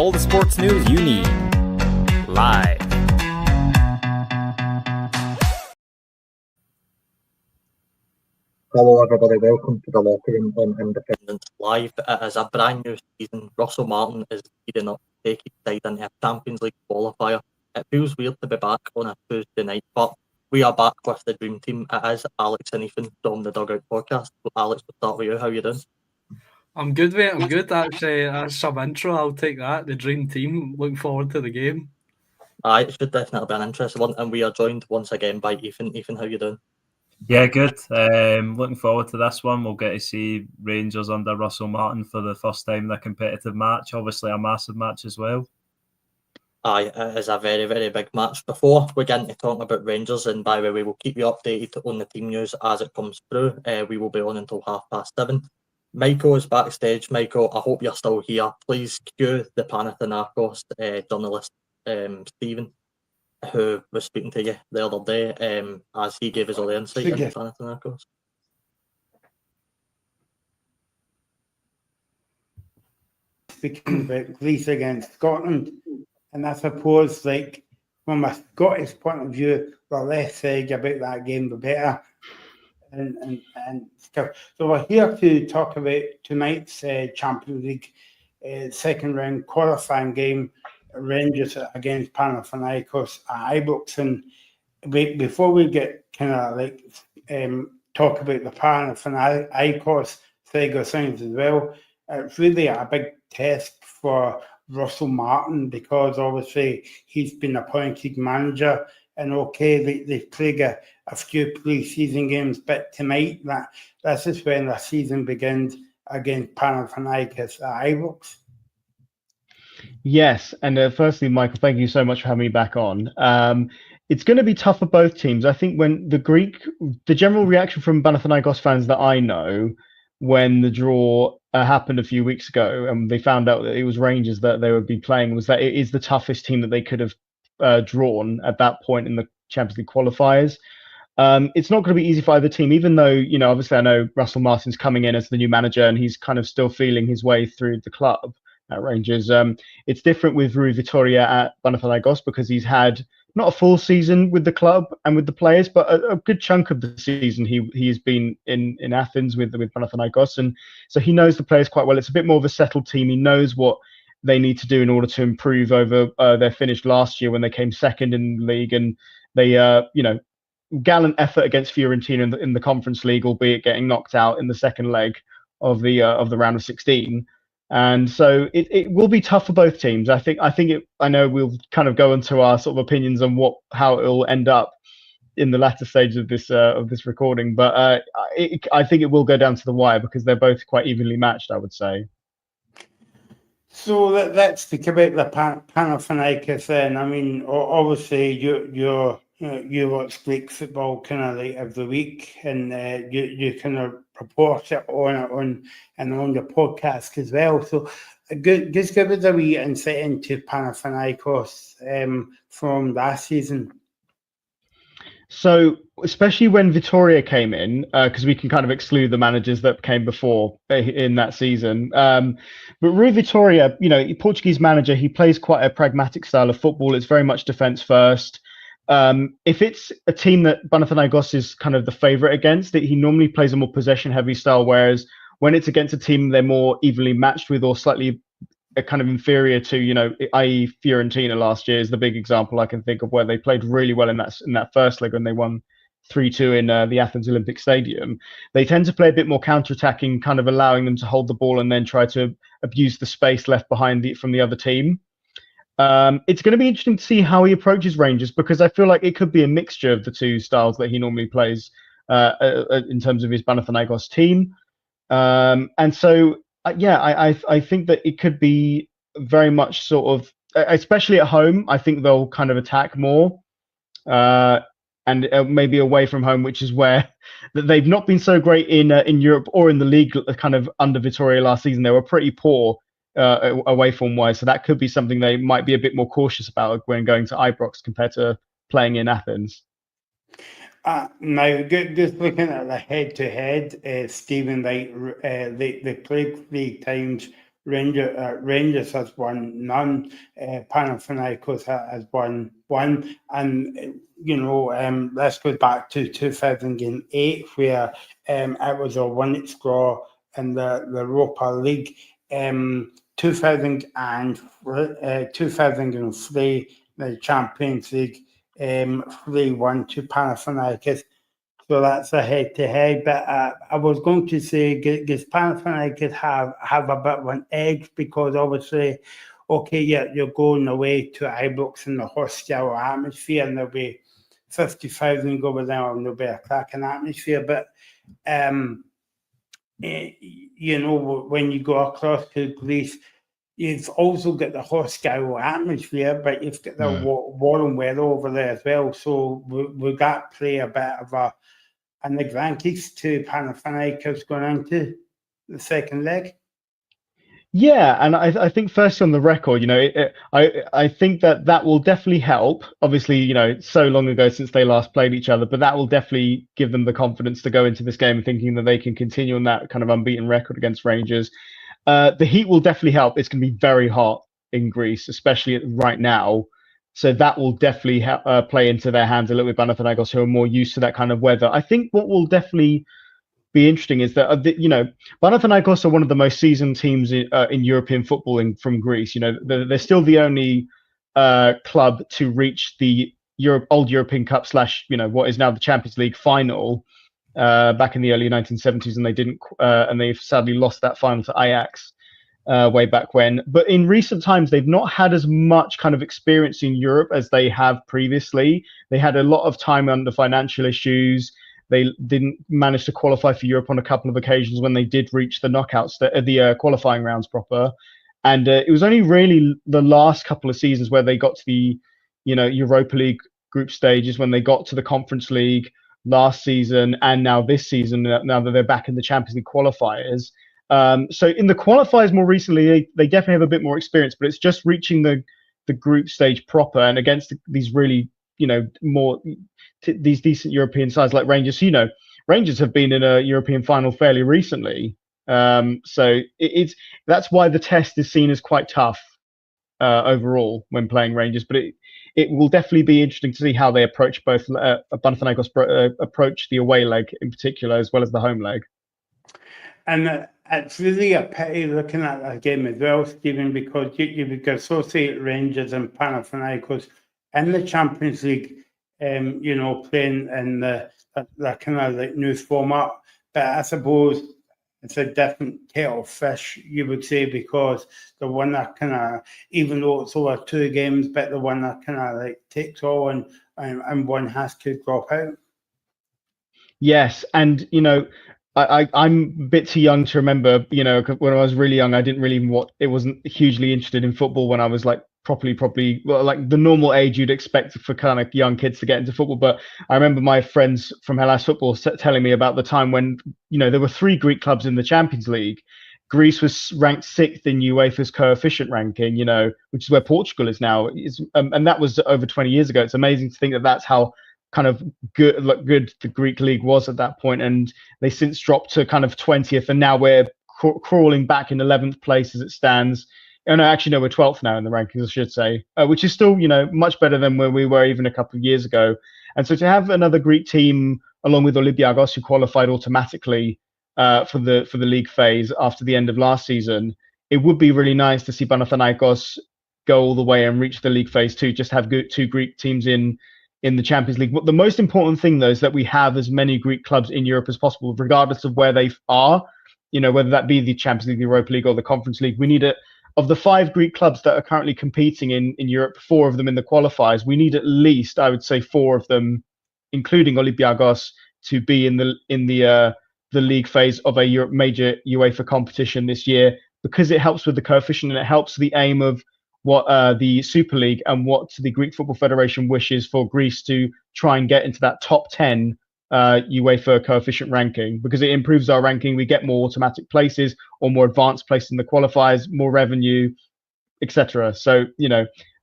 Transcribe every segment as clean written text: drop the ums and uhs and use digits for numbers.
all the sports news you need. Live. Hello everybody, welcome to the Locker Room on Independence Live. It is a brand new season. Russell Martin is leading up to take his side into a Champions League qualifier. It feels weird to be back on a Tuesday night, but we are back with the dream team. It is Alex and Ethan from the Dugout Podcast. Alex, we'll start with you. How are you doing? I'm good, mate. I'm good. Actually, that's some intro. I'll take that. The dream team. Looking forward to the game. It should definitely be an interesting one. And we are joined once again by Ethan. Ethan, how are you doing? Yeah, good. Looking forward to this one. We'll get to see Rangers under Russell Martin for the first time in a competitive match. Obviously, a massive match as well. It is a very, very big match. Before we get into talking about Rangers, and by the way, we'll keep you updated on the team news as it comes through. We will be on until 7:30. Michael is backstage. Michael, I hope you're still here. Please cue the Panathinaikos journalist, Stephen, who was speaking to you the other day, as he gave us all the insight into Panathinaikos. Speaking about Greece against Scotland, and I suppose, like, from a Scottish point of view, the less said about that game, the better. And stuff. So we're here to talk about tonight's Champions League second round qualifying game, Rangers against Panathinaikos at Ibrox. And before we get kind of like talk about the Panathinaikos side of things as well, it's really a big test for Russell Martin because obviously he's been appointed manager. And okay, they've played a few pre-season games, but tonight this is when the season begins against Panathinaikos at Ibrox. Yes, and firstly, Michael, thank you so much for having me back on. It's going to be tough for both teams. I think when the general reaction from Panathinaikos fans that I know when the draw happened a few weeks ago and they found out that it was Rangers that they would be playing was that it is the toughest team that they could have drawn at that point in the Champions League qualifiers. It's not going to be easy for either team, even though, obviously I know Russell Martin's coming in as the new manager and he's kind of still feeling his way through the club at Rangers. It's different with Rui Vitória at Panathinaikos because he's had not a full season with the club and with the players, but a good chunk of the season he's been in Athens with Panathinaikos, and so he knows the players quite well. It's a bit more of a settled team. He knows what they need to do in order to improve over their finish last year when they came second in the league, and they gallant effort against Fiorentina in the Conference League, albeit getting knocked out in the second leg of the round of 16. And so it will be tough for both teams. I know we'll kind of go into our sort of opinions on how it will end up in the latter stage of this recording, but I think it will go down to the wire because they're both quite evenly matched, I would say. So let's speak about the Panathinaikos then. I mean, obviously you watch Greek football kind of like every week, and you kind of report it on your podcast as well. So just give us a wee insight into Panathinaikos from last season. So, especially when Vitória came in, because we can kind of exclude the managers that came before in that season. But Rui Vitória, Portuguese manager, he plays quite a pragmatic style of football. It's very much defense first. If it's a team that Panathinaikos is kind of the favorite against, he normally plays a more possession-heavy style, whereas when it's against a team they're more evenly matched with or slightly kind of inferior to, i.e. Fiorentina last year is the big example I can think of where they played really well in that first leg when they won 3-2 in the Athens Olympic Stadium. They tend to play a bit more counter-attacking, kind of allowing them to hold the ball and then try to abuse the space left behind from the other team. It's going to be interesting to see how he approaches Rangers because I feel like it could be a mixture of the two styles that he normally plays in terms of his Panathinaikos team. And so, I think that it could be very much sort of, especially at home, I think they'll kind of attack more and maybe away from home, which is where they've not been so great in Europe or in the league kind of under Vitória last season. They were pretty poor away form wise, so that could be something they might be a bit more cautious about when going to Ibrox compared to playing in Athens. Now, just looking at the head-to-head, Stephen, they played 3 times Rangers has won none. Panathinaikos has won one. And, let's go back to 2008, where it was a one-each draw in the Europa League. 2003, the Champions League, 3-1 to Panathinaikos. So that's a head-to-head. But I was going to say, does Panathinaikos have a bit of an edge? Because obviously, okay, yeah, you're going away to Ibrox in the hostile atmosphere, and there'll be 50,000 over there, and there'll be a cracking atmosphere. But, when you go across to Greece, you've also got the hostile atmosphere, but you've got the warm weather over there as well. So will that play a bit of an advantage to Panathinaikos going into the second leg? Yeah, and I think first on the record, I think that will definitely help. Obviously, it's so long ago since they last played each other, but that will definitely give them the confidence to go into this game thinking that they can continue on that kind of unbeaten record against Rangers. The heat will definitely help. It's going to be very hot in Greece, especially right now. So that will definitely play into their hands a little bit. Panathinaikos, who are more used to that kind of weather. I think what will definitely be interesting is that Panathinaikos are one of the most seasoned teams in European football from Greece. They're still the only club to reach the old European Cup / what is now the Champions League final back in the early 1970s, and they didn't, and they've sadly lost that final to Ajax way back when. But in recent times, they've not had as much kind of experience in Europe as they have previously. They had a lot of time under financial issues. They didn't manage to qualify for Europe on a couple of occasions when they did reach the knockouts, the qualifying rounds proper. And it was only really the last couple of seasons where they got to the, Europa League group stages, when they got to the Conference League last season and now this season, now that they're back in the Champions League qualifiers. So in the qualifiers more recently, they definitely have a bit more experience, but it's just reaching the group stage proper and against these really, more these decent European sides like Rangers. Rangers have been in a European final fairly recently. So that's why the test is seen as quite tough overall when playing Rangers. But it will definitely be interesting to see how they approach both Panathinaikos approach the away leg in particular as well as the home leg. And it's really a pity looking at that game as well, Stephen, because you would associate Rangers and Panathinaikos in the Champions League, playing in the kind of like new format. But I suppose it's a different kettle of fish, you would say, because the one that kind of, even though it's over 2 games, but the one that kind of like takes all and one has to drop out. Yes, and I'm a bit too young to remember, when I was really young, I didn't really wasn't hugely interested in football when I was like properly, like the normal age you'd expect for kind of young kids to get into football. But I remember my friends from Hellas Football telling me about the time when, there were 3 Greek clubs in the Champions League. Greece was ranked 6th in UEFA's coefficient ranking, which is where Portugal is now. And that was over 20 years ago. It's amazing to think that that's how kind of good the Greek league was at that point, and they since dropped to kind of 20th, and now we're crawling back in 11th place as it stands. Oh no, actually no, we're 12th now in the rankings, I should say, which is still much better than where we were even a couple of years ago. And so to have another Greek team along with Olympiakos, who qualified automatically for the league phase after the end of last season, it would be really nice to see Panathinaikos go all the way and reach the league phase too. Just have 2 Greek teams in the Champions League. But the most important thing, though, is that we have as many Greek clubs in Europe as possible, regardless of where they are, whether that be the Champions League, the Europa League, or the Conference League. We need of the 5 Greek clubs that are currently competing in Europe, 4 of them in the qualifiers. We need at least, I would say, 4 of them, including Olympiakos, to be in the league phase of a major UEFA competition this year, because it helps with the coefficient and it helps the aim of what the Super League and what the Greek Football Federation wishes for Greece to try and get into that top 10 UEFA coefficient ranking, because it improves our ranking. We get more automatic places or more advanced places in the qualifiers, more revenue, etc. So,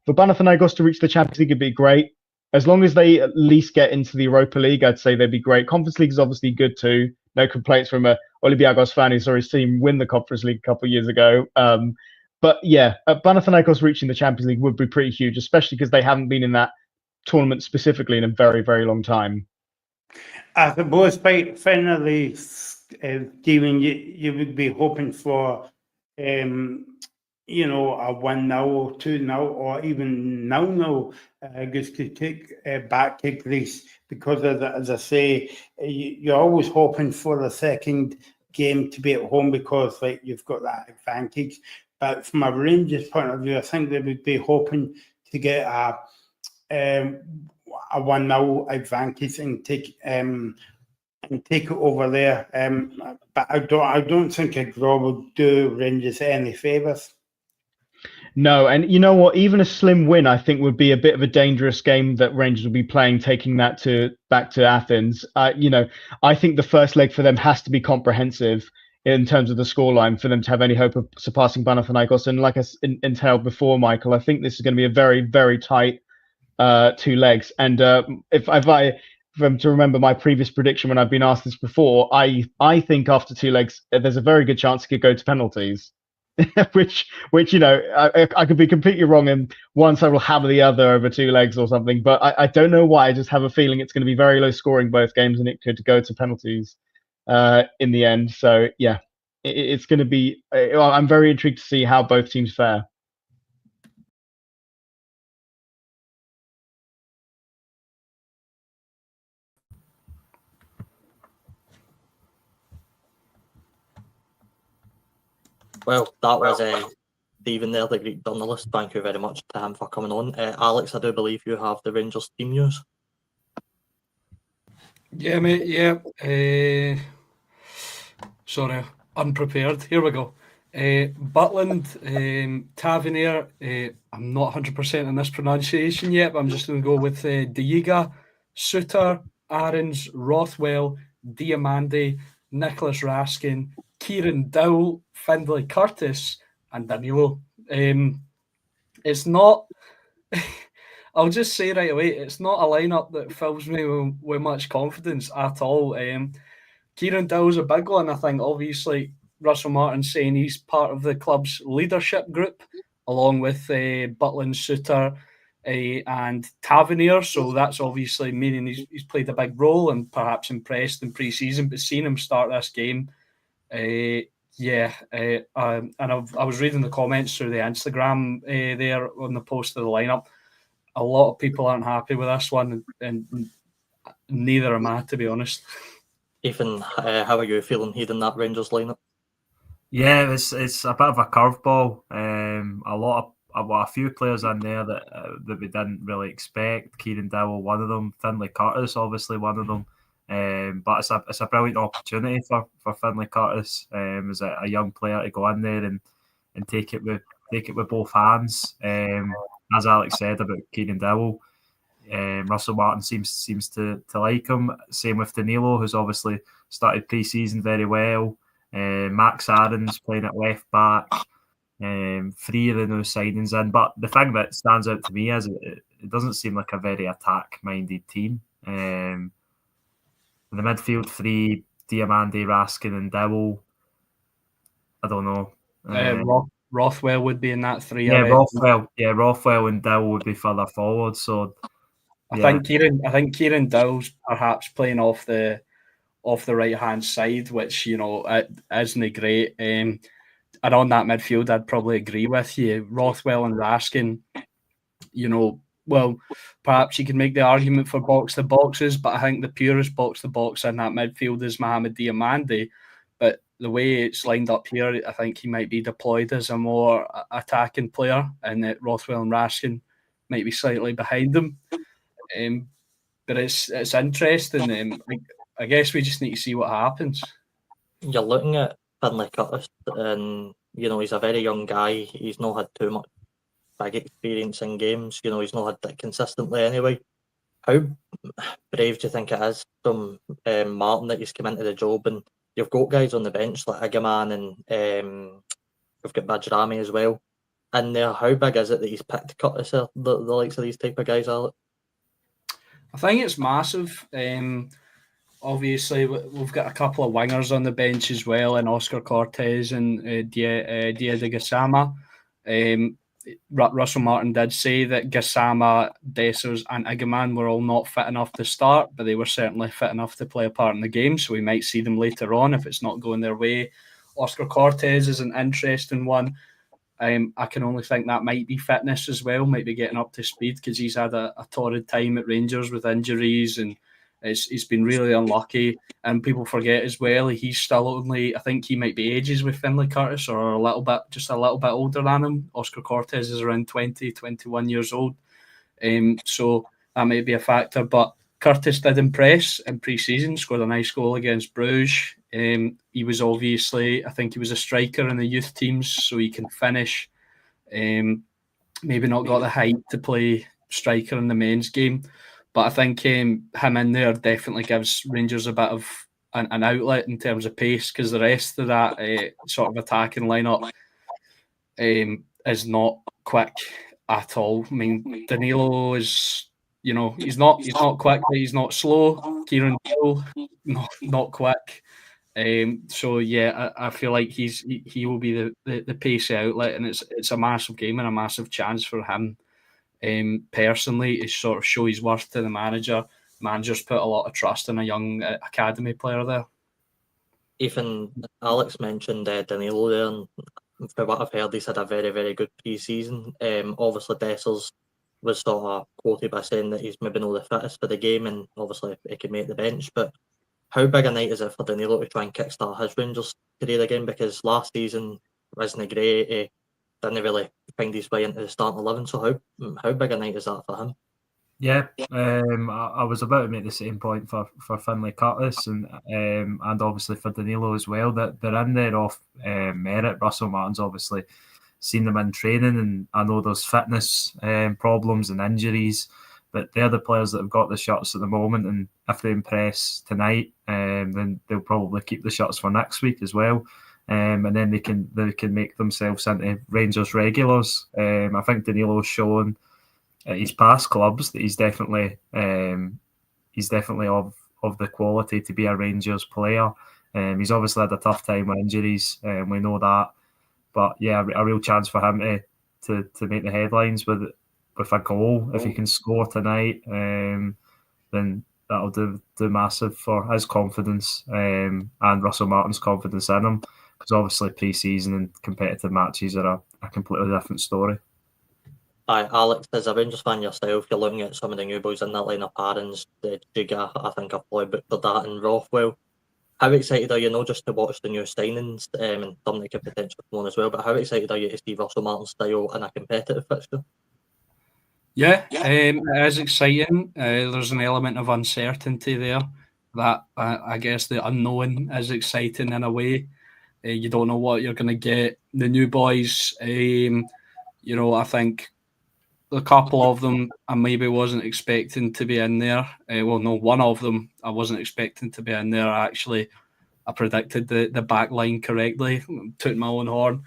for Panathinaikos to reach the Champions League, it'd be great. As long as they at least get into the Europa League, I'd say they'd be great. Conference League is obviously good too, no complaints from a Olympiacos fan who saw his team win the Conference League a couple of years ago. But yeah, Panathinaikos reaching the Champions League would be pretty huge, especially because they haven't been in that tournament specifically in a very, very long time. I suppose finally, Stephen, you would be hoping for, a 1-0, 2-0, or even 0-0 just to take back to Greece, because as I say, you're always hoping for the second game to be at home because you've got that advantage. But from a Rangers point of view, I think they would be hoping to get a 1-0 advantage and take it over there. But I don't think a draw would do Rangers any favours. No, and you know what? Even a slim win, I think, would be a bit of a dangerous game that Rangers will be playing, taking that back to Athens. I think the first leg for them has to be comprehensive in terms of the scoreline for them to have any hope of surpassing Panathinaikos. And like I entailed before, Michael, I think this is going to be a very, very tight 2 legs. And if I'm to remember my previous prediction when I've been asked this before, I think after 2 legs, there's a very good chance it could go to penalties. which I could be completely wrong, and one side will hammer the other over 2 legs or something. But I don't know why. I just have a feeling it's going to be very low scoring both games, and it could go to penalties in the end. So yeah, it's going to be. I'm very intrigued to see how both teams fare. Well, that was Stephen there, the Greek journalist. Thank you very much to him for coming on. Alex, I do believe you have the Rangers team news. Yeah, mate, yeah. Sorry, unprepared. Here we go. Butland, Tavernier, I'm not 100% on this pronunciation yet, but I'm just going to go with Diega, Suter, Aarons, Rothwell, Diamande, Nicholas Raskin, Kieran Dowell, Findlay Curtis, and Danilo. It's not, I'll just say right away, it's not a lineup that fills me with much confidence at all. Kieran Dowell's a big one. I think obviously Russell Martin's saying he's part of the club's leadership group, along with Butland, Suter, and Tavernier. So that's obviously meaning he's played a big role and perhaps impressed in pre-season. But seeing him start this game, and I was reading the comments through the Instagram there on the post of the lineup. A lot of people aren't happy with this one, and neither am I, to be honest. Ethan, how are you feeling hearing that Rangers lineup? Yeah, it's a bit of a curveball. A few players in there that we didn't really expect. Kieran Dowell, one of them. Findlay Curtis, obviously one of them. But it's a brilliant opportunity for Findlay Curtis as a young player to go in there and take it with both hands. As Alex said about Kieran Dowell, Russell Martin seems to like him. Same with Danilo, who's obviously started pre-season very well. Max Aarons playing at left back. 3 of the new signings in. But the thing that stands out to me is it doesn't seem like a very attack-minded team. The midfield 3, Diamande, Raskin and Dowell. I don't know. Rothwell would be in that 3. Yeah, Rothwell and Dowell would be further forward. So I think Kieran Dowell's perhaps playing off the right hand side, which isn't great. And on that midfield, I'd probably agree with you. Rothwell and Raskin, well, perhaps you can make the argument for box to boxes, but I think the purest box to box in that midfield is Mohamed Diamande. But the way it's lined up here, I think he might be deployed as a more attacking player, and that Rothwell and Raskin might be slightly behind him. But it's interesting. I guess we just need to see what happens. You're looking at Findlay Curtis, and he's a very young guy. He's not had too much big experience in games. He's not had that consistently anyway. How brave do you think it is from Martin that he's come into the job, and you've got guys on the bench like Igaman and we've got Bajrami as well in there? How big is it that he's picked Curtis, the likes of these type of guys, Alex? I think it's massive. obviously we've got a couple of wingers on the bench as well, and Oscar Cortez and Dia de Gassama. Russell Martin did say that Gassama, Dessers and Igaman were all not fit enough to start, but they were certainly fit enough to play a part in the game, so we might see them later on if it's not going their way. Oscar Cortez is an interesting one. I can only think that might be fitness as well, might be getting up to speed, because he's had a torrid time at Rangers with injuries, and he's been really unlucky. And people forget as well, he's still only, I think he might be ages with Finlay Curtis, or just a little bit older than him. Oscar Cortez is around 20, 21 years old. So that may be a factor. But Curtis did impress in pre-season, scored a nice goal against Bruges. He was obviously, I think he was a striker in the youth teams, so he can finish. Maybe not got the height to play striker in the men's game, but I think him in there definitely gives Rangers a bit of an outlet in terms of pace, because the rest of that sort of attacking lineup is not quick at all. I mean, Danilo is, he's not quick, but he's not slow. Kieran Gill, not quick. So yeah, I feel like he will be the pacey outlet, and it's a massive game and a massive chance for him personally to sort of show his worth to the manager. Managers put a lot of trust in a young academy player there. Ethan, Alex mentioned Danilo there, and from what I've heard, he's had a very, very good pre-season. Obviously, Dessers was sort of quoted by saying that he's maybe not the fittest for the game, and obviously he could make the bench. But how big a night is it for Danilo to try and kickstart his Rangers career again? Because last season wasn't great. He didn't really find his way into the starting 11. So how big a night is that for him? Yeah, I was about to make the same point for Finlay Curtis and obviously for Danilo as well, that they're in there off merit. Russell Martin's obviously seen them in training, and I know there's fitness problems and injuries, but they're the players that have got the shots at the moment, and if they impress tonight, then they'll probably keep the shots for next week as well. And then they can make themselves into Rangers regulars. I think Danilo's shown at his past clubs that he's definitely of the quality to be a Rangers player. He's obviously had a tough time with injuries, we know that. But yeah, a real chance for him to make the headlines with a goal. If he can score tonight, then that'll do massive for his confidence and Russell Martin's confidence in him. Because obviously pre-season and competitive matches are a completely different story. Hi, Alex, as a Rangers fan yourself, you're looking at some of the new boys in that lineup, Aarons, Jiga, I think I've probably butchered that, and Rothwell. How excited are you, not just to watch the new signings and some that could potentially come on as well, but how excited are you to see Russell Martin's style in a competitive fixture? Yeah, it is exciting. There's an element of uncertainty there that I guess the unknown is exciting in a way. You don't know what you're going to get. The new boys, I think a couple of them I maybe wasn't expecting to be in there. One of them I wasn't expecting to be in there. Actually, I predicted the back line correctly, took my own horn.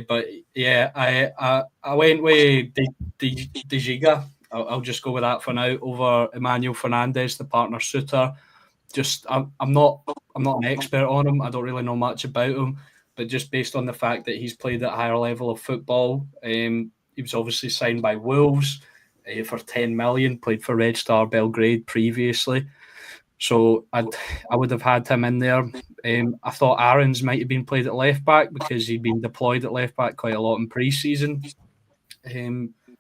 But yeah, I went with De Giga. I'll just go with that for now over Emmanuel Fernandez, the partner shooter. I'm not an expert on him. I don't really know much about him, but just based on the fact that he's played at a higher level of football, he was obviously signed by Wolves for 10 million. Played for Red Star Belgrade previously, so I would have had him in there. I thought Aarons might have been played at left back because he'd been deployed at left back quite a lot in pre-season.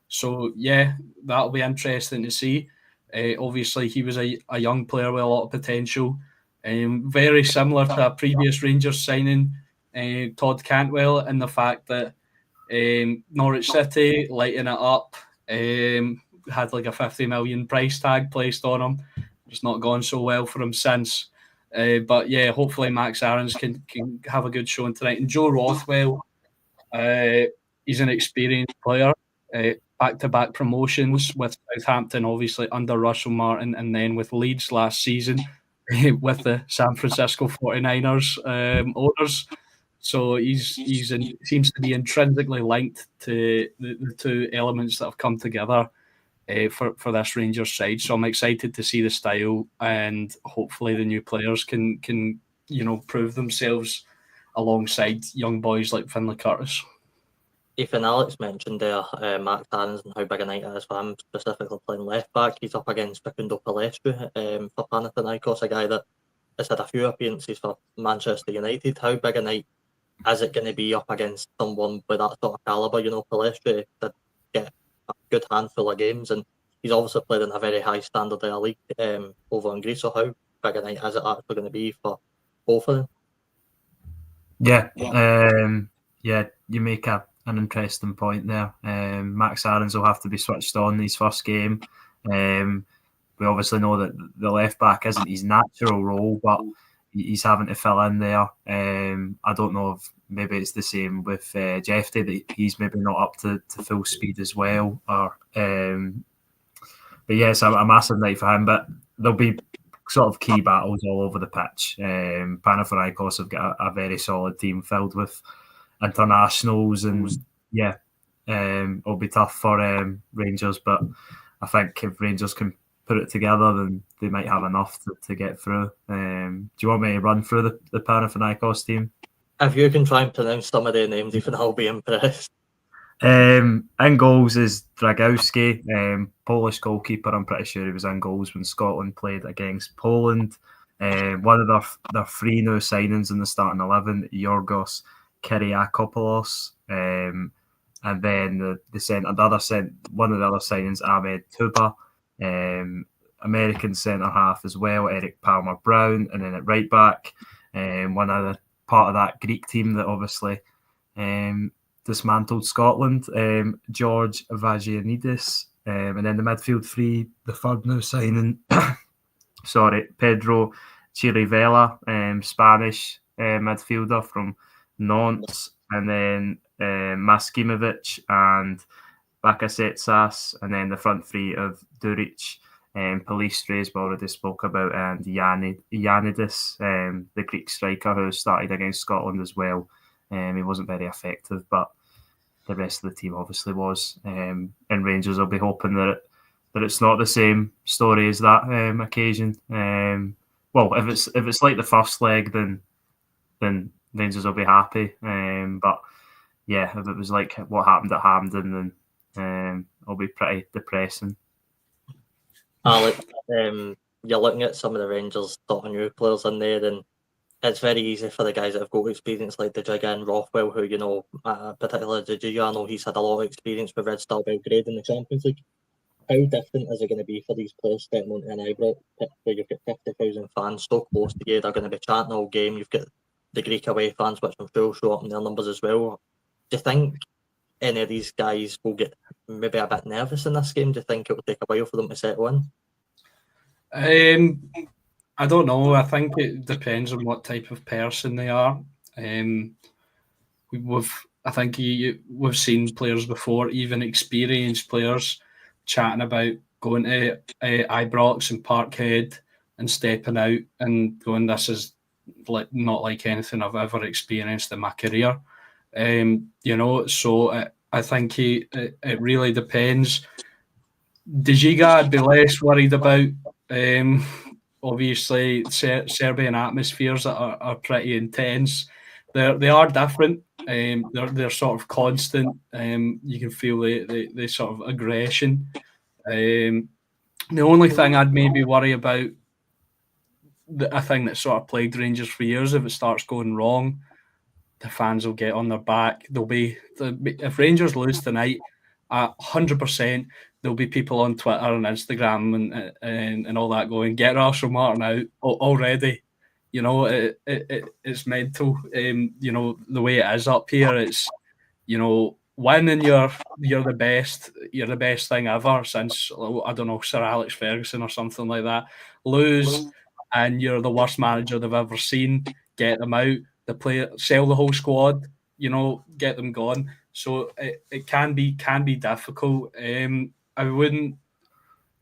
So yeah, that'll be interesting to see. Obviously, he was a young player with a lot of potential. Very similar to a previous Rangers signing, Todd Cantwell, in the fact that Norwich City lighting it up, had like a 50 million price tag placed on him. It's not gone so well for him since. But yeah, hopefully Max Aarons can have a good showing tonight. And Joe Rothwell, he's an experienced player. Back-to-back promotions with Southampton, obviously under Russell Martin, and then with Leeds last season with the San Francisco 49ers owners. So he seems to be intrinsically linked to the two elements that have come together. for this Rangers side. So I'm excited to see the style, and hopefully the new players can prove themselves alongside young boys like Finlay Curtis. Ethan, Alex mentioned there Max Aarons and how big a night it is for him, specifically playing left back. He's up against Facundo Palestre for Panathinaikos, a guy that has had a few appearances for Manchester United. How big a night is it going to be up against someone with that sort of calibre? Palestre did get a good handful of games, and he's obviously played in a very high standard of league over in Greece. So how big a night is it actually going to be for both of them? Yeah, you make an interesting point there. Max Aarons will have to be switched on his first game. We obviously know that the left back isn't his natural role, but he's having to fill in there. I don't know if maybe it's the same with Jeffrey, that he's maybe not up to full speed as well. But yes, a massive night for him. But there'll be sort of key battles all over the pitch. Panathinaikos have got a very solid team filled with internationals, and it'll be tough for Rangers. But I think if Rangers can put it together, then they might have enough to get through. Do you want me to run through the Panathinaikos team? If you can try and pronounce some of their names, even I'll be impressed. In goals is Dragowski, Polish goalkeeper. I'm pretty sure he was in goals when Scotland played against Poland. One of their three new signings in the starting 11, Yorgos Kyriakopoulos. And then one of the other signings, Ahmed Tuba. American centre half as well, Eric Palmer Brown, and then at right back, one other part of that Greek team that obviously dismantled Scotland, George Vagianidis, and then the midfield three, the third new signing, Pedro Chirivella, Spanish midfielder from Nantes, and then Maskimovic and Bakasetas, and then the front three of Duric, Palestre, as we already spoke about, and Ioannidis, the Greek striker who started against Scotland as well. He wasn't very effective, but the rest of the team obviously was. And Rangers will be hoping that it's not the same story as that occasion. Well, if it's like the first leg, then Rangers will be happy. But yeah, if it was like what happened at Hampden, then it'll be pretty depressing. Alex, you're looking at some of the Rangers sort of new players in there, and it's very easy for the guys that have got experience like the Jiga and Rothwell, who, particularly the Jiga, I know he's had a lot of experience with Red Star Belgrade in the Champions League. How different is it going to be for these players stepping onto an Ibrox pitch where you've got 50,000 fans so close to you? They're going to be chanting all game. You've got the Greek away fans, which I'm sure will show up in their numbers as well. Do you think any of these guys will get maybe a bit nervous in this game? Do you think it will take a while for them to settle in? I don't know. I think it depends on what type of person they are. We've seen players before, even experienced players, chatting about going to Ibrox and Parkhead and stepping out and going, "This is not like anything I've ever experienced in my career." So I think it really depends. De Giga, I'd be less worried about. Obviously, Serbian atmospheres are pretty intense. They are different. They're sort of constant. You can feel the sort of aggression. The only thing I'd maybe worry about, a thing that sort of plagued Rangers for years, if it starts going wrong, the fans will get on their back. If Rangers lose tonight, 100%, there'll be people on Twitter and Instagram and all that going, "Get Russell Martin out already." It's mental. The way it is up here, it's winning, you're the best. You're the best thing ever since, I don't know, Sir Alex Ferguson or something like that. Lose, and you're the worst manager they've ever seen. Get them out. Sell the whole squad. Get them gone. So it can be difficult. I wouldn't,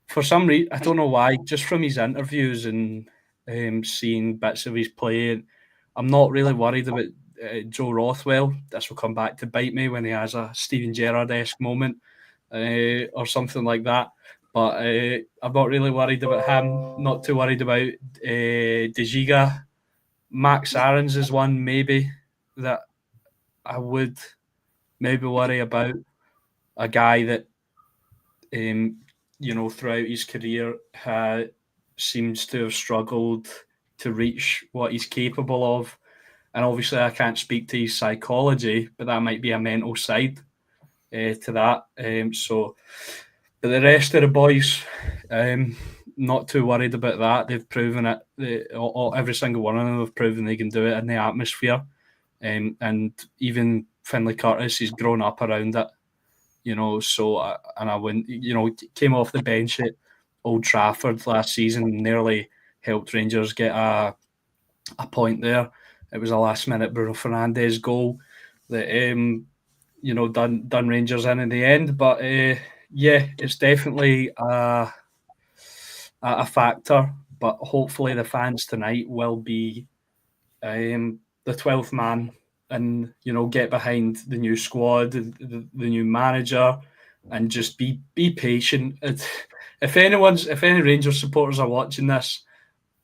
for some reason, I don't know why, just from his interviews and seeing bits of his play, I'm not really worried about Joe Rothwell. This will come back to bite me when he has a Steven Gerrard-esque moment. or something like that. But I'm not really worried about him. Not too worried about De Giga. Max Aarons is one maybe that I would maybe worry about. A guy that, throughout his career seems to have struggled to reach what he's capable of. And obviously, I can't speak to his psychology, but that might be a mental side to that. But the rest of the boys, not too worried about that. They've proven it. Every single one of them have proven they can do it in the atmosphere. And even Finlay Curtis, he's grown up around it. And I went, came off the bench at Old Trafford last season, nearly helped Rangers get a point there. It was a last minute Bruno Fernandes goal that done Rangers in the end. But it's definitely a factor. But hopefully the fans tonight will be the 12th man and get behind the new squad, the new manager, and just be patient. If any Rangers supporters are watching this,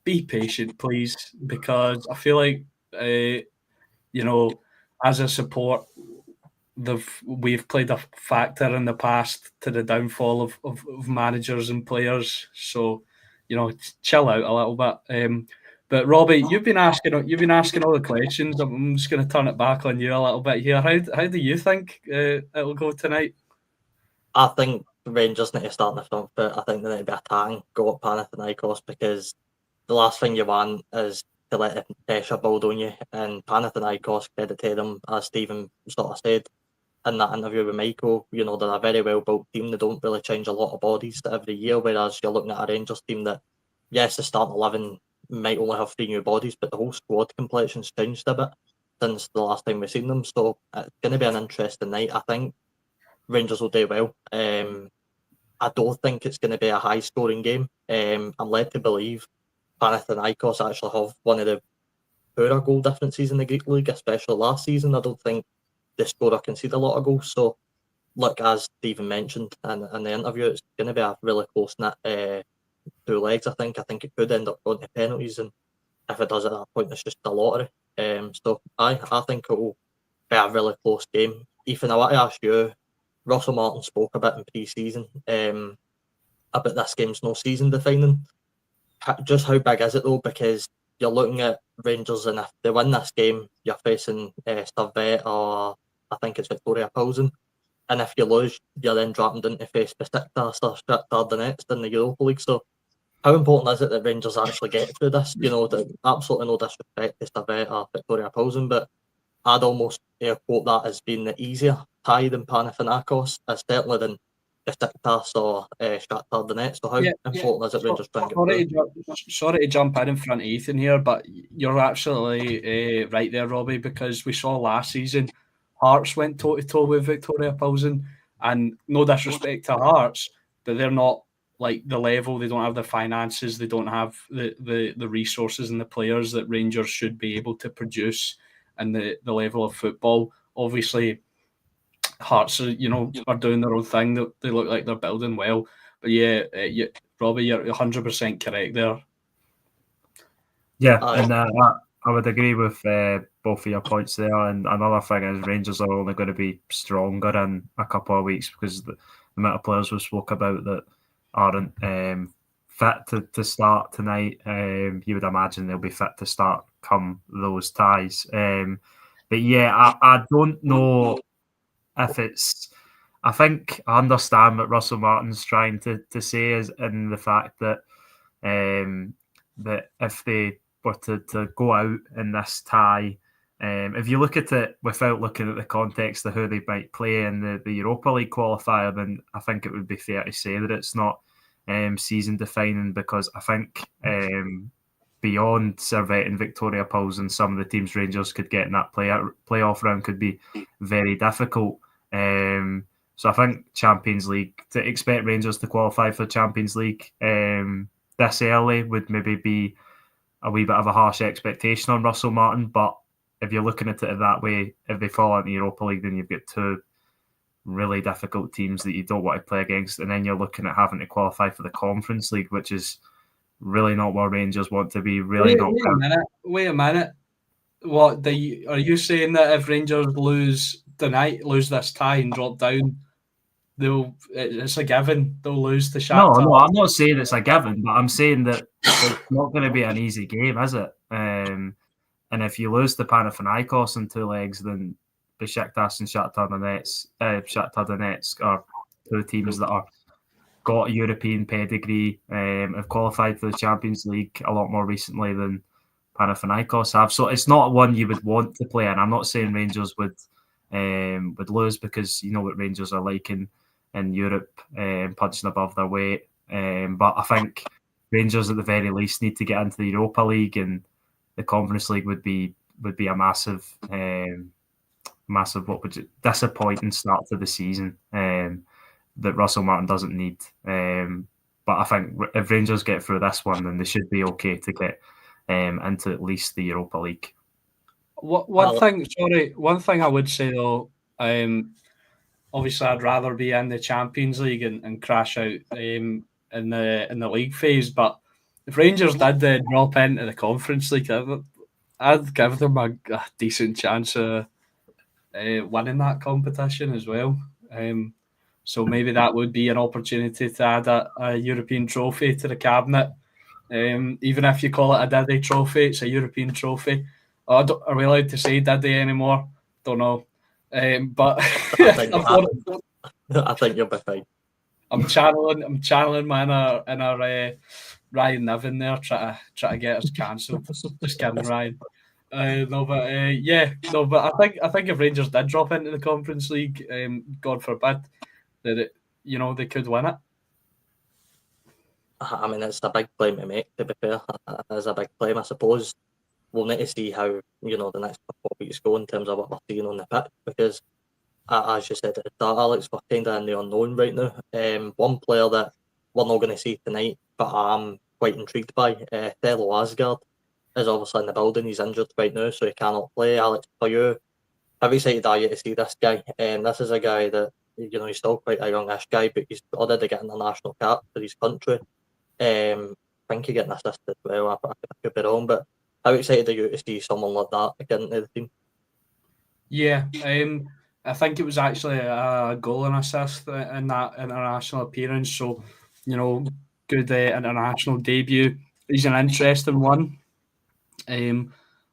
be patient, please, because I feel like as a support, we've played a factor in the past to the downfall of managers and players. So chill out a little bit. But Robbie, you've been asking all the questions. I'm just going to turn it back on you a little bit here. How do you think it'll go tonight? I think Rangers need to start in the front foot. I think they need to be attacking, go at Panathinaikos, because the last thing you want is to let the pressure build on you. And Panathinaikos, credit to them, as Stephen sort of said in that interview with Michael, they're a very well built team. They don't really change a lot of bodies every year, whereas you're looking at a Rangers team that, yes, the starting 11 might only have 3 new bodies, but the whole squad complexion's changed a bit since the last time we've seen them. So it's going to be an interesting night. I think Rangers will do well. I don't think it's going to be a high scoring game. I'm led to believe Panathinaikos actually have one of the poorer goal differences in the Greek League, especially last season. I don't think the scorer conceded a lot of goals. So, look, as Stephen mentioned in the interview, it's going to be a really close knit 2 legs. I think it could end up going to penalties, and if it does at that point, it's just a lottery. I think it will be a really close game. Ethan, I want to ask you. Russell Martin spoke a bit in pre-season about this game's no season defining. Just how big is it though? Because you're looking at Rangers, and if they win this game, you're facing Servette or I think it's Victoria Pilsen. And if you lose, you're then dropping down to face Besiktas or Shakhtar Donetsk in the Europa League. So how important is it that Rangers actually get through this? Absolutely no disrespect to Servette or Victoria Pilsen, but I'd almost quote that as being the easier tie than Panathinaikos, certainly than Besiktas or Shakhtar Donetsk. So how important is it Rangers try and get through? Sorry to jump in front of Ethan here, but you're absolutely right there, Robbie, because we saw last season Hearts went toe-to-toe with Victoria Pilsen, and no disrespect to Hearts, but they're not like the level. They don't have the finances, they don't have the resources and the players that Rangers should be able to produce and the level of football. Obviously, Hearts are doing their own thing. They look like they're building well. But Robbie, you're 100% correct there. Yeah, and I would agree with both of your points there. And another thing is Rangers are only going to be stronger in a couple of weeks because the amount of players we spoke about that aren't fit to start tonight. You would imagine they'll be fit to start come those ties. But yeah, I don't know if it's. I think I understand what Russell Martin's trying to say is in the fact that that if they were to go out in this tie, if you look at it without looking at the context of who they might play in the Europa League qualifier, then I think it would be fair to say that it's not season defining, because I think beyond Servette and Victoria Pilsen, some of the teams Rangers could get in that playoff round could be very difficult. So I think Champions League, to expect Rangers to qualify for Champions League this early would maybe be a wee bit of a harsh expectation on Russell Martin. But if you're looking at it that way, if they fall into Europa League, then you've got 2 really difficult teams that you don't want to play against, and then you're looking at having to qualify for the Conference League, which is really not where Rangers want to be. Really not. Wait a minute. What are you saying that if Rangers lose this tie and drop down, it's a given they'll lose to Shakhtar? No, I'm not saying it's a given, but I'm saying that it's not going to be an easy game, is it? And if you lose to Panathinaikos in 2 legs, then Besiktas and Shakhtar Donetsk are 2 teams that are got a European pedigree, have qualified for the Champions League a lot more recently than Panathinaikos have. So it's not one you would want to play in. I'm not saying Rangers would lose, because you know what Rangers are like in Europe, punching above their weight. But I think Rangers at the very least need to get into the Europa League, and the Conference League would be a massive disappointing start to the season that Russell Martin doesn't need. But I think if Rangers get through this one, then they should be okay to get into at least the Europa League. One thing I would say though, obviously I'd rather be in the Champions League and crash out in the league phase. But if Rangers did drop into the Conference League, I'd give them a decent chance of winning that competition as well. So maybe that would be an opportunity to add a European trophy to the cabinet. Even if you call it a Diddy trophy, it's a European trophy. Are we allowed to say Diddy anymore? Don't know. But I think you'll be fine. I'm channeling my inner Ryan Niven there, try to get us cancelled. Just kidding, Ryan. But I think if Rangers did drop into the Conference League, God forbid, that they could win it. I mean, it's a big claim to make, to be fair. It's a big claim, I suppose. We'll need to see how, the next couple of weeks go in terms of what we're seeing on the pitch, because, as you said at the start, Alex, we're kind of in the unknown right now. One player that we're not going to see tonight, but I'm quite intrigued by, Thelo Asgard, is obviously in the building. He's injured right now, so he cannot play. Alex, for you, how excited are you to see this guy? This is a guy that, he's still quite a youngish guy, but he's already getting a national cap for his country. I think he's getting assisted as well. I could be wrong, but how excited are you to see someone like that get into the team? Yeah, I think it was actually a goal and assist in that international appearance. So, good international debut. He's an interesting one.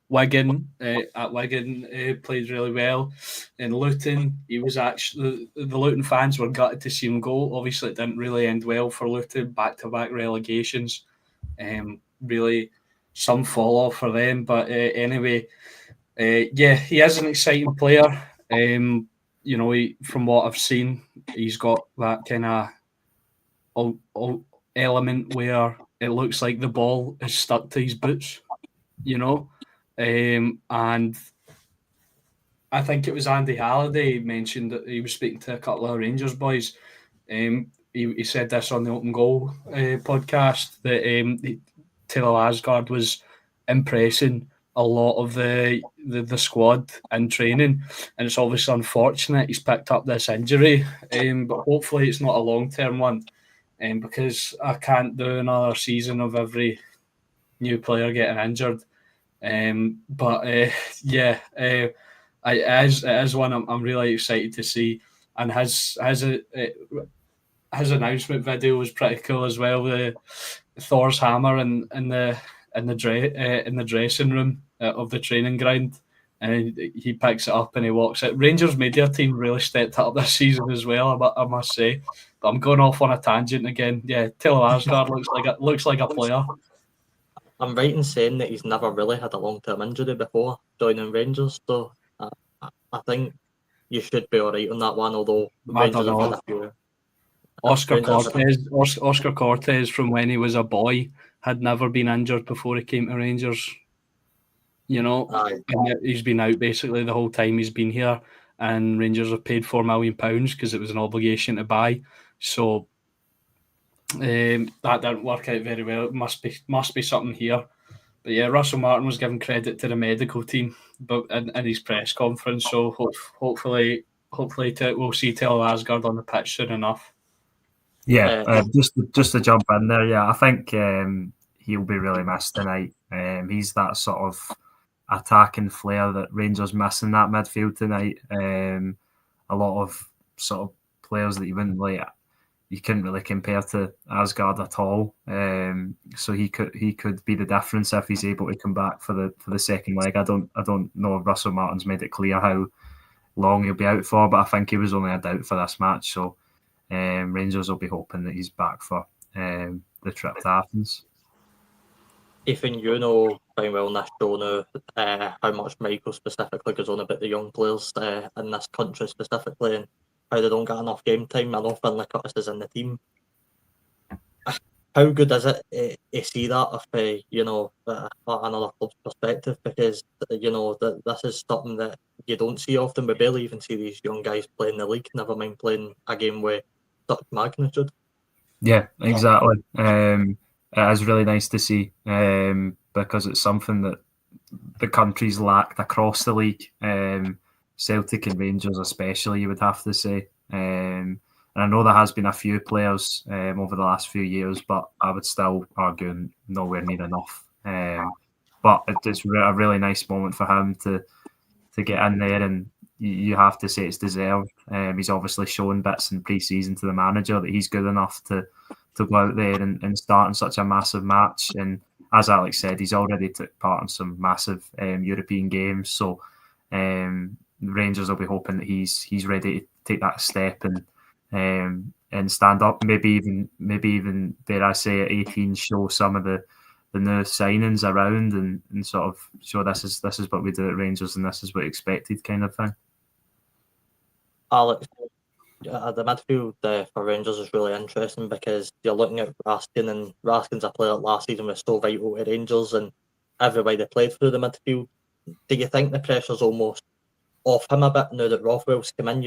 Wigan played really well. In Luton, he was actually, the Luton fans were gutted to see him go. Obviously, it didn't really end well for Luton, back-to-back relegations. Really some fall off for them, but anyway, he is an exciting player. From what I've seen, he's got that kind of element where it looks like the ball is stuck to his boots, and I think it was Andy Halliday mentioned that he was speaking to a couple of Rangers boys. He said this on the Open Goal podcast that Taylor Asgard was impressing a lot of the squad in training, and it's obviously unfortunate he's picked up this injury, but hopefully it's not a long-term one, because I can't do another season of every new player getting injured. It is one I'm really excited to see, and his announcement video was pretty cool as well. The Thor's hammer in the dressing room of the training ground, and he picks it up and he walks it. Rangers media team really stepped up this season as well, I must say. But I'm going off on a tangent again. Yeah, Taylor Asgard looks like a player. I'm right in saying that he's never really had a long-term injury before joining Rangers, so I think you should be all right on that one, although Rangers have had a few. Oscar Cortez, from when he was a boy, had never been injured before he came to Rangers. And he's been out basically the whole time he's been here, and Rangers have paid £4 million because it was an obligation to buy. So that didn't work out very well. It must be something here. But yeah, Russell Martin was giving credit to the medical team, but in his press conference. So hopefully hopefully we'll see Telo Asgard on the pitch soon enough. Yeah, just to jump in there, yeah, I think he'll be really missed tonight. He's that sort of attacking flair that Rangers miss in that midfield tonight. A lot of sort of players that you couldn't really compare to Asgard at all. So he could be the difference if he's able to come back for the second leg. I don't know if Russell Martin's made it clear how long he'll be out for, but I think he was only a doubt for this match. So Rangers will be hoping that he's back for the trip to Athens. Ethan, you know very well in this show now how much Michael specifically goes on about the young players in this country specifically and how they don't get enough game time. I know Finlay Curtis is in the team. How good is it to see that of another club's perspective? Because this is something that you don't see often. We barely even see these young guys play in the league, never mind playing a game with such magnitude. Yeah, exactly. It is really nice to see because it's something that the country's lacked across the league. Celtic and Rangers especially, you would have to say. And I know there has been a few players over the last few years, but I would still argue nowhere near enough. But it's a really nice moment for him to get in there, and you have to say it's deserved. He's obviously shown bits in pre-season to the manager that he's good enough to go out there and start in such a massive match. And as Alex said, he's already took part in some massive European games. So Rangers will be hoping that he's ready to take that step and stand up. Maybe even dare I say at 18, show some of the new signings around and sort of show this is what we do at Rangers and this is what expected kind of thing. Alex, the midfield for Rangers is really interesting because you're looking at Raskin, and Raskin's a player that last season was so vital to Rangers and everybody they played through the midfield. Do you think the pressure's almost off him a bit now that Rothwell's come in?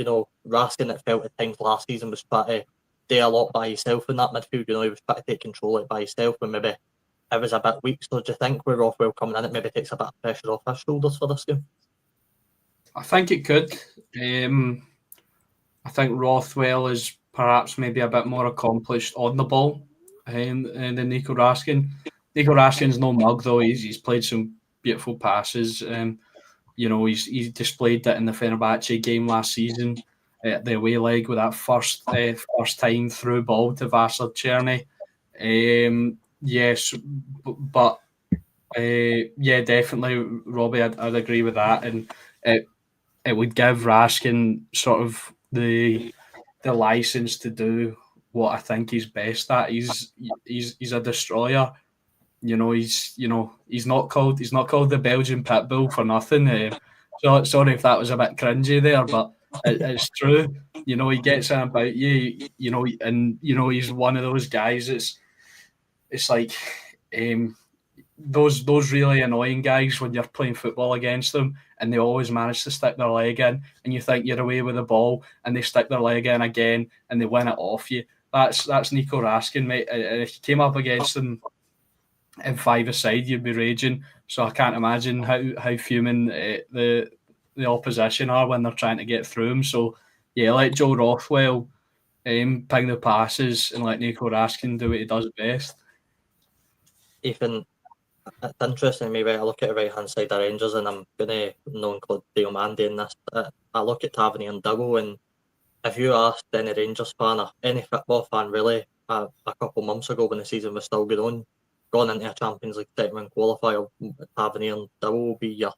Raskin, it felt at times last season, was trying to do a lot by himself in that midfield. He was trying to take control of it by himself when maybe it was a bit weak. So do you think with Rothwell coming in, it maybe takes a bit of pressure off his shoulders for this game? I think it could. I think Rothwell is perhaps maybe a bit more accomplished on the ball than Nico Raskin. Nico Raskin's no mug though. He's played some beautiful passes. He's displayed that in the Fenerbahce game last season, the away leg with that first time through ball to Vassar Cherny. Yes, but definitely, Robbie, I'd agree with that, and it would give Raskin sort of the license to do what I think he's best at. He's a destroyer. He's not called the Belgian pit bull for nothing. So sorry if that was a bit cringy there, but it's true. He gets in about you. And he's one of those guys. It's like those really annoying guys when you're playing football against them and they always manage to stick their leg in and you think you're away with the ball and they stick their leg in again and they win it off you. That's Nico Raskin, mate. And if you came up against him in five-a-side, you'd be raging. So I can't imagine how fuming the opposition are when they're trying to get through him. So yeah, let Joe Rothwell ping the passes and let Nico Raskin do what he does best. Ethan, it's interesting. Maybe I look at the right-hand side of Rangers and I'm going to not include Diomande in this. I look at Tavernier and Double, and if you asked any Rangers fan or any football fan really a couple months ago when the season was still going into a Champions League second qualifier, Tavernier and Double will be your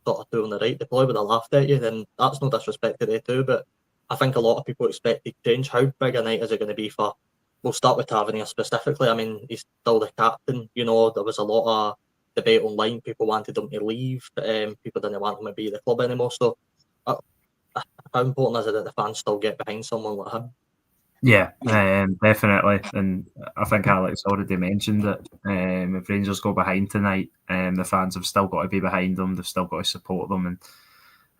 sort of two on the right, they probably would have laughed at you. Then that's no disrespect to they too, but I think a lot of people expect to change. How big a night is it going to be for? We'll start with Tavernier specifically. I mean, he's still the captain. There was a lot of debate online. People wanted him to leave. People didn't want him to be at the club anymore. So, how important is it that the fans still get behind someone like him? Yeah, definitely. And I think Alex already mentioned it. If Rangers go behind tonight, the fans have still got to be behind them. They've still got to support them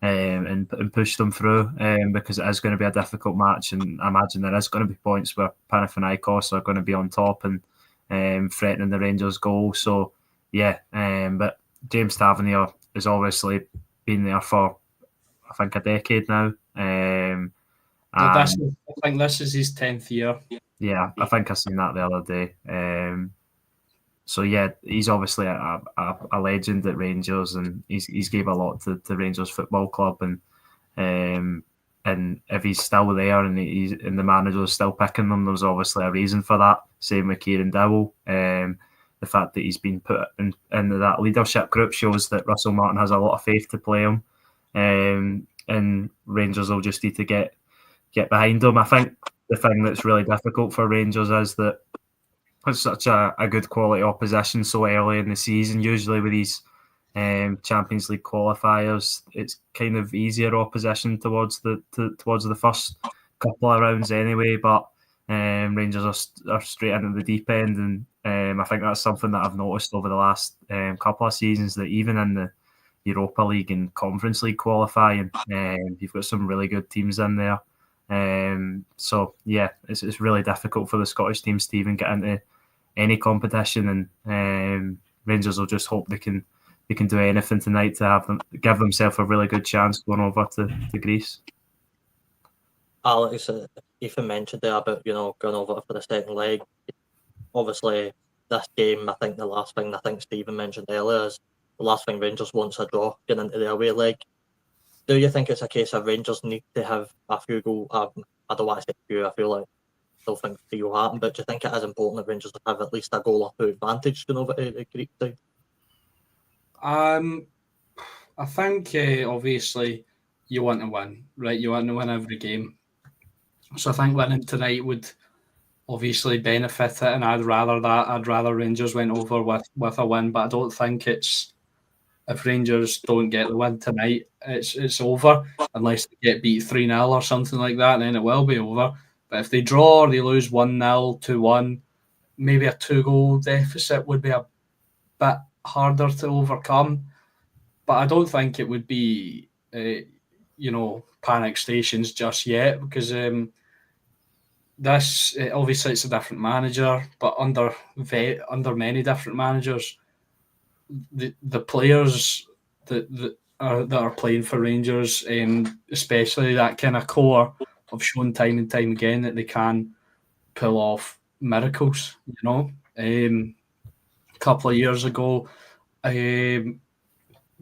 and push them through because it is going to be a difficult match. And I imagine there is going to be points where Panathinaikos are going to be on top and threatening the Rangers' goal. So, yeah, but James Tavernier has obviously been there for I think, a decade now. I think this is his 10th year. Yeah, I think I seen that the other day. So yeah, he's obviously a legend at Rangers, and he's gave a lot to Rangers Football Club, and if he's still there and the manager's still picking them, there's obviously a reason for that. Same with Kieran Dowell. The fact that he's been put into that leadership group shows that Russell Martin has a lot of faith to play him, and Rangers will just need to get behind him. I think the thing that's really difficult for Rangers is that it's such a good quality opposition so early in the season. Usually with these Champions League qualifiers, it's kind of easier opposition towards the first couple of rounds anyway. But Rangers are straight into the deep end, and I think that's something that I've noticed over the last couple of seasons, that even in the Europa League and Conference League qualifying, you've got some really good teams in there. So yeah, it's really difficult for the Scottish teams to even get into any competition, and Rangers will just hope they can do anything tonight to give themselves a really good chance going over to Greece. Alex, Ethan mentioned there about going over for the second leg. Obviously, this game, I think the last thing Stephen mentioned earlier is the last thing Rangers wants a draw getting into the away leg. Do you think it's a case of Rangers need to have a few goals? I don't want to say few. I feel like I don't think few will happen, but do you think it is important that Rangers have at least a goal or two advantage going over to the Greek side? I think obviously you want to win, right? You want to win every game. So I think winning tonight would obviously benefit it, and I'd rather Rangers went over with a win, but I don't think it's, if Rangers don't get the win tonight, it's over, unless they get beat 3-0 or something like that, then it will be over. But if they draw or they lose 1-0, 2-1, maybe a 2-goal deficit would be a bit harder to overcome. But I don't think it would be, panic stations just yet, because this obviously it's a different manager, but under many different managers, the players that are playing for Rangers, especially that kind of core, have shown time and time again that they can pull off miracles. A couple of years ago,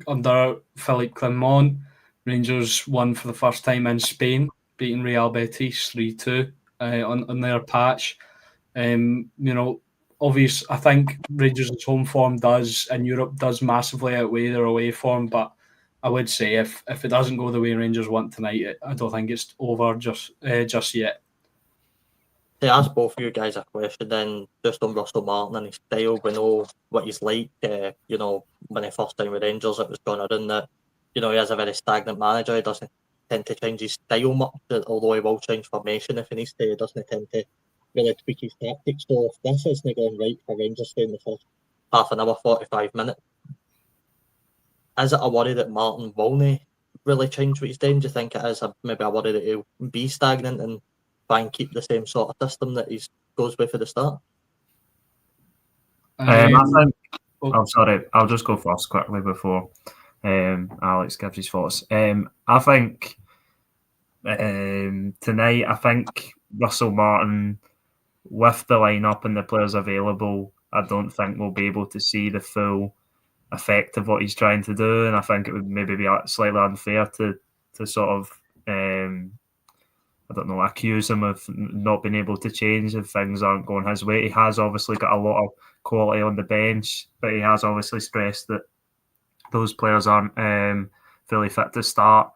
under Philippe Clement, Rangers won for the first time in Spain, beating Real Betis 3-2 on their patch. Obvious, I think Rangers' home form in Europe does massively outweigh their away form, but I would say if it doesn't go the way Rangers want tonight, I don't think it's over just yet. To ask both of you guys a question then, just on Russell Martin and his style. We know what he's like. When he first time with Rangers, it was going around that, he is a very stagnant manager. He doesn't tend to change his style much, although he will change formation if he needs to. He doesn't tend to really tweak his tactics. So if this isn't going right for Rangers in the first half an hour, 45 minutes, is it a worry that Martin won't really change what he's doing? Do you think it is maybe a worry that he'll be stagnant and try and keep the same sort of system that he goes with at the start? I think. Oh, sorry. I'll just go first quickly before Alex gives his thoughts. I think tonight, I think Russell Martin, with the lineup and the players available, I don't think we'll be able to see the full effect of what he's trying to do, and I think it would maybe be slightly unfair to sort of accuse him of not being able to change if things aren't going his way. He has obviously got a lot of quality on the bench, but he has obviously stressed that those players aren't fully fit to start.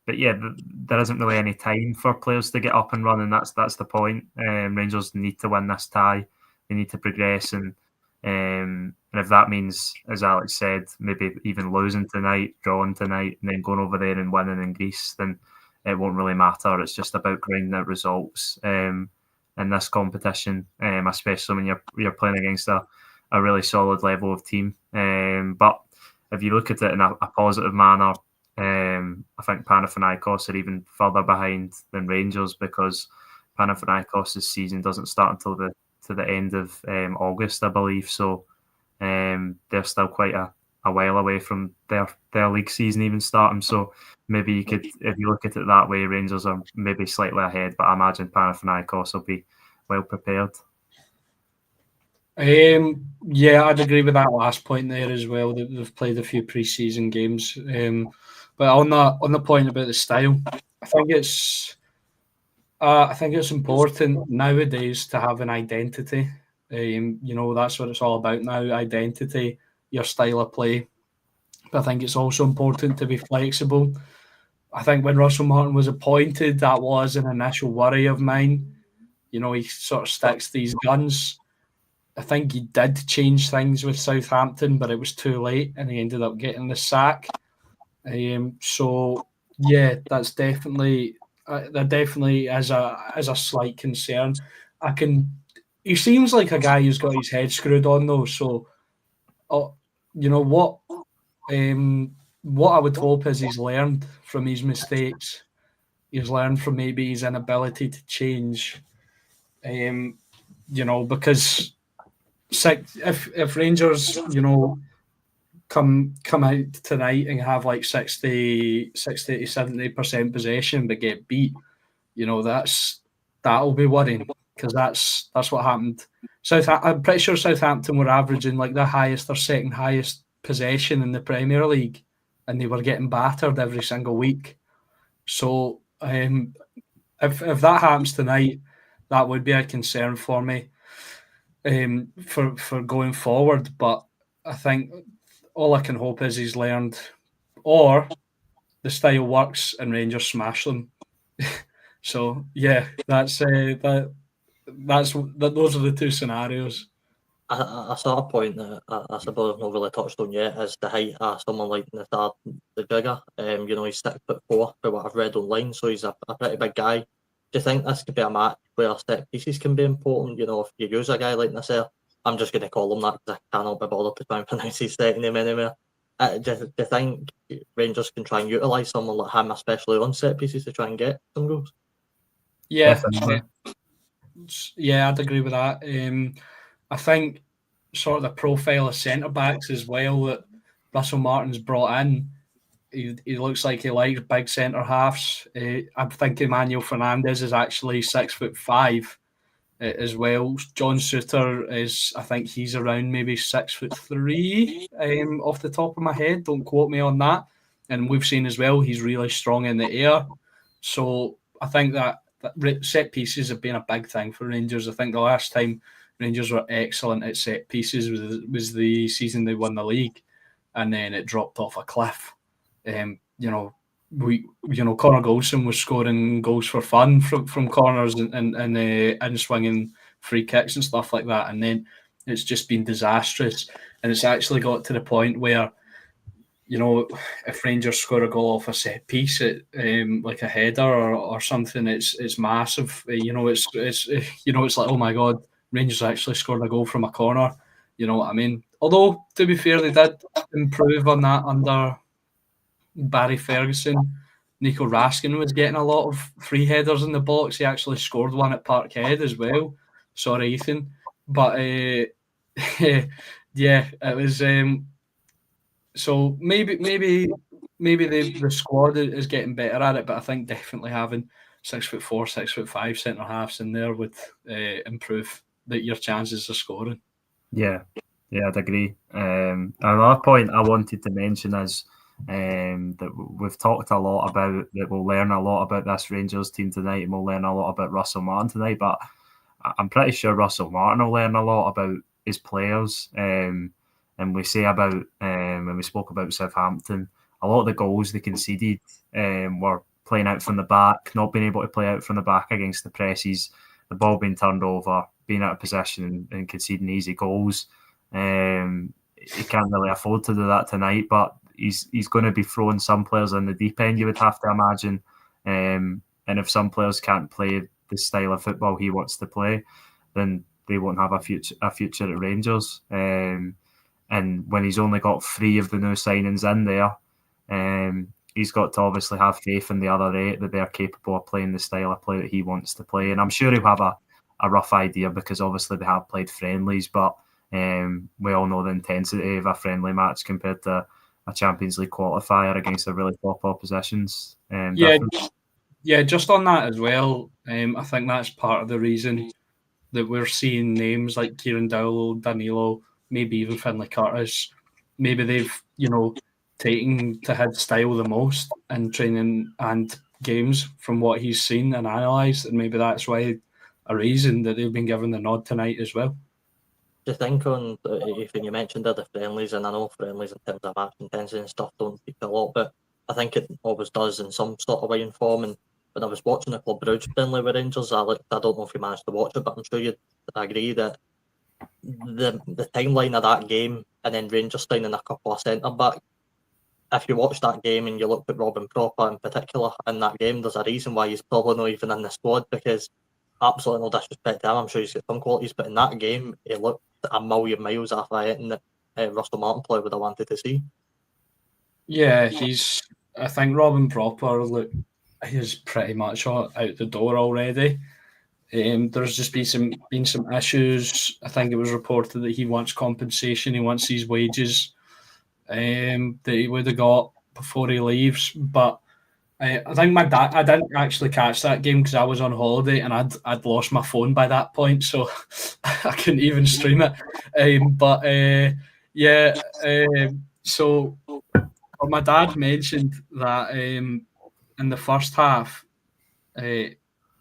But yeah, there isn't really any time for players to get up and run, and that's the point. Rangers need to win this tie. They need to progress, and if that means, as Alex said, maybe even losing tonight, drawing tonight, and then going over there and winning in Greece, then it won't really matter. It's just about grinding out results in this competition, especially when you're playing against a really solid level of team. But if you look at it in a positive manner, I think Panathinaikos are even further behind than Rangers, because Panathinaikos' season doesn't start until the end of August, I believe. So they're still quite a while away from their league season even starting. So maybe you could, if you look at it that way, Rangers are maybe slightly ahead, but I imagine Panathinaikos will be well prepared. Yeah, I'd agree with that last point there as well. That they've played a few pre-season games. But on the point about the style, I think it's important nowadays to have an identity. That's what it's all about now: identity, your style of play. But I think it's also important to be flexible. I think when Russell Martin was appointed, that was an initial worry of mine. He sort of sticks these guns. I think he did change things with Southampton, but it was too late, and he ended up getting the sack. So yeah, that's definitely there definitely is a slight concern. He seems like a guy who's got his head screwed on though. So, what I would hope is he's learned from his mistakes. He's learned from maybe his inability to change. Because if Rangers, come out tonight and have like 60 to 70% possession but get beat, that'll be worrying, because that's what happened. I'm pretty sure Southampton were averaging like the highest or second highest possession in the Premier League, and they were getting battered every single week. So if that happens tonight, that would be a concern for me for going forward. But I think all I can hope is he's learned, or the style works and Rangers smash them. So yeah, those are the two scenarios. A sort of point that I suppose I've not really touched on yet is the height of someone like the Jigger. He's 6'4" for what I've read online, so he's a pretty big guy. Do you think this could be a match where set pieces can be important? If you use a guy like Nasser, I'm just going to call him that because I cannot be bothered to try and pronounce his second name anywhere. Do you think Rangers can try and utilise someone like him, especially on set pieces, to try and get some goals? Yeah, Definitely. yeah, I'd agree with that. I think sort of the profile of centre backs as well that Russell Martin's brought in. He looks like he likes big centre halves. I think Emmanuel Fernandez is actually 6'5" as well. John Souttar I think he's around maybe 6'3" off the top of my head. Don't quote me on that. And we've seen as well he's really strong in the air. So I think that set pieces have been a big thing for Rangers. I think the last time Rangers were excellent at set pieces was the season they won the league, and then it dropped off a cliff. Connor Golson was scoring goals for fun from corners and in swinging free kicks and stuff like that, and then it's just been disastrous. And it's actually got to the point where, if Rangers score a goal off a set piece, like a header or something, it's massive. It's like, oh my god, Rangers actually scored a goal from a corner. You know what I mean? Although, to be fair, they did improve on that under Barry Ferguson. Nico Raskin was getting a lot of free headers in the box. He actually scored one at Parkhead as well. Sorry, Ethan. But yeah, it was. So maybe the squad is getting better at it, but I think definitely having 6'4", 6'5" centre halves in there would improve your chances of scoring. Yeah, I'd agree. Another point I wanted to mention is that we've talked a lot about that we'll learn a lot about this Rangers team tonight, and we'll learn a lot about Russell Martin tonight. But I'm pretty sure Russell Martin will learn a lot about his players. And we say about when we spoke about Southampton, a lot of the goals they conceded were playing out from the back, not being able to play out from the back against the presses, the ball being turned over, being out of possession and conceding easy goals. He can't really afford to do that tonight, but he's going to be throwing some players in the deep end, you would have to imagine. And if some players can't play the style of football he wants to play, then they won't have a future at Rangers. And when he's only got 3 of the new signings in there, he's got to obviously have faith in the other 8 that they're capable of playing the style of play that he wants to play. And I'm sure he'll have a rough idea because obviously they have played friendlies, but We all know the intensity of a friendly match compared to a Champions League qualifier against a really top oppositions. Yeah, just on that as well, I think that's part of the reason that we're seeing names like Kieran Dowell, Danilo, maybe even Finlay Curtis. Maybe they've, taken to his style the most in training and games from what he's seen and analysed, and maybe that's why a reason that they've been given the nod tonight as well. Do you think on, Ethan, you mentioned the friendlies, and I know friendlies in terms of match intensity and stuff don't speak a lot, but I think it always does in some sort of way and form. And when I was watching the Club Brugge friendly with Rangers, I don't know if you managed to watch it, but I'm sure you'd agree that the timeline of that game and then Rangers signing a couple of centre back. If you watch that game and you look at Robin Proper in particular in that game, there's a reason why he's probably not even in the squad, because absolutely no disrespect to him, I'm sure he's got some qualities, but in that game he looked a million miles off anything that Russell Martin player would have wanted to see. Yeah, I think Robin Proper, he's pretty much out the door already. There's just been some issues. I think it was reported that he wants compensation. He wants his wages that he would have got before he leaves. But I think my dad. I didn't actually catch that game because I was on holiday and I'd lost my phone by that point, so I couldn't even stream it. So my dad mentioned that in the first half,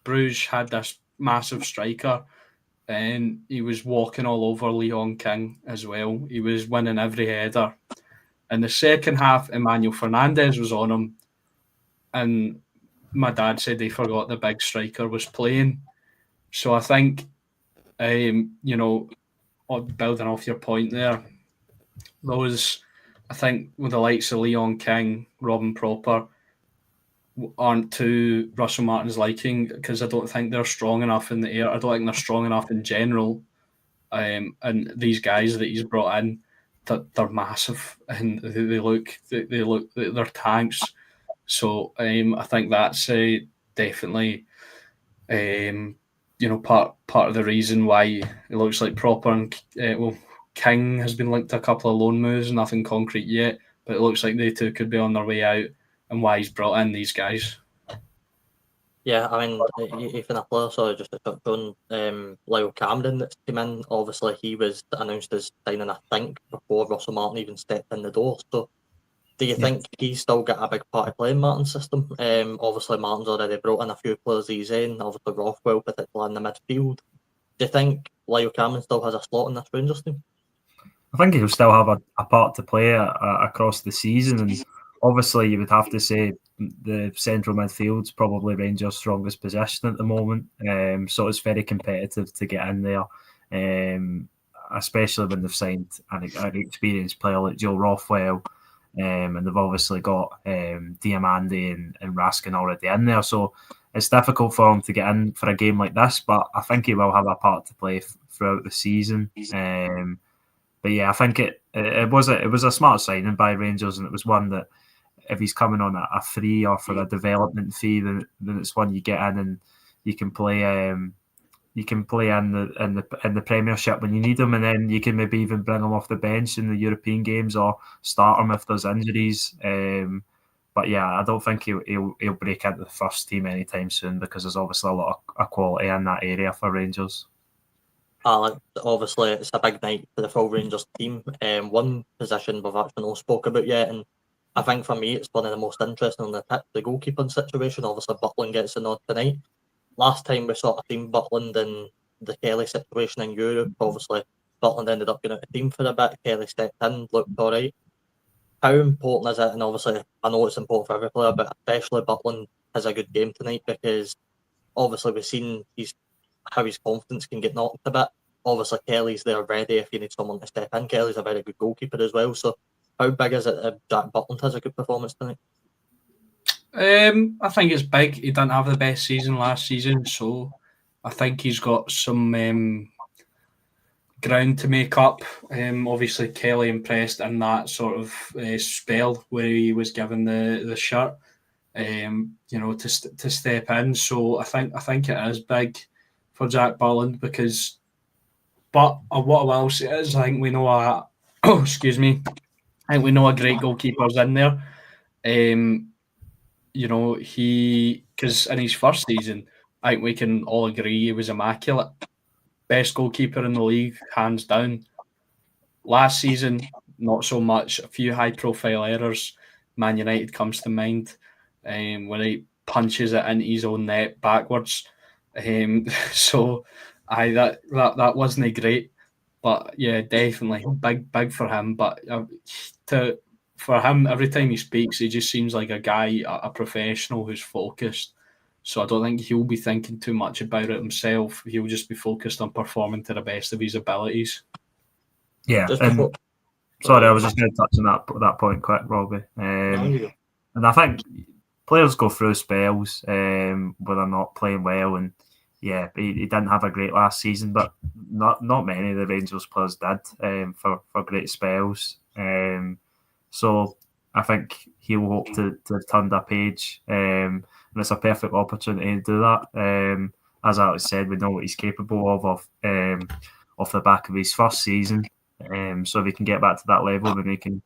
Bruges had this massive striker, and he was walking all over Leon King as well. He was winning every header. In the second half, Emmanuel Fernandez was on him, and my dad said he forgot the big striker was playing. So I think, building off your point there, I think with the likes of Leon King, Robin Proper, aren't to Russell Martin's liking, because I don't think they're strong enough in the air. I don't think they're strong enough in general. And these guys that he's brought in, they're massive and they're tanks. So I think that's definitely part of the reason why it looks like Proper and King has been linked to a couple of loan moves, nothing concrete yet, but it looks like they two could be on their way out, and why he's brought in these guys. Yeah, I mean, even a player, sorry, just to touch on Lyle Cameron that's come in. Obviously, he was announced as signing, I think, before Russell Martin even stepped in the door. So, do you think he's still got a big part to play in Martin's system? Obviously, Martin's already brought in a few players he's in, obviously Rothwell, particularly in the midfield. Do you think Lyle Cameron still has a slot in this Rangers team? I think he'll still have a part to play across the season, and obviously you would have to say the central midfield's probably Rangers' strongest position at the moment. So it's very competitive to get in there, especially when they've signed an experienced player like Joe Rothwell, and they've obviously got Diamande and Raskin already in there. So it's difficult for him to get in for a game like this, but I think he will have a part to play throughout the season. But yeah, I think it was a smart signing by Rangers, and it was one that if he's coming on a free or for a development fee, then it's one you get in and you can play in the Premiership when you need him, and then you can maybe even bring him off the bench in the European games or start him if there's injuries. But yeah, I don't think he'll break into the first team anytime soon, because there's obviously a lot of quality in that area for Rangers. Obviously, it's a big night for the full Rangers team. One position we've actually not spoke about yet, and I think for me it's one of the most interesting on the pitch, the goalkeeping situation. Obviously, Butland gets the nod tonight. Last time we saw a team Butland in the Kelly situation in Europe, obviously Butland ended up getting out of the team for a bit. Kelly stepped in, looked alright. How important is it? And obviously, I know it's important for every player, but especially Butland has a good game tonight, because obviously we've seen how his confidence can get knocked a bit. Obviously, Kelly's there ready if you need someone to step in. Kelly's a very good goalkeeper as well. So, how big is it if Jack Butland has a good performance tonight? I think it's big. He didn't have the best season last season, so I think he's got some ground to make up. Obviously, Kelly impressed in that sort of spell where he was given the shirt, to step in. So I think it is big for Jack Butland, because But what I will say is, I think we know a excuse me. I think we know a great goalkeeper's in there. Because in his first season, I think we can all agree he was immaculate. Best goalkeeper in the league, hands down. Last season, not so much. A few high-profile errors. Man United comes to mind when he punches it into his own net backwards. So, that wasn't great. But yeah, definitely big for him. But for him, every time he speaks, he just seems like a guy, a professional who's focused. So I don't think he'll be thinking too much about it himself. He'll just be focused on performing to the best of his abilities. Yeah, sorry, I was just going to touch on that point quick, Robbie. And I think players go through spells where they're not playing well, and yeah, he didn't have a great last season, but not many of the Rangers players did for great spells. So I think he'll hope to have turned a page, and it's a perfect opportunity to do that. As Alex said, we know what he's capable of off the back of his first season. So if he can get back to that level, then he can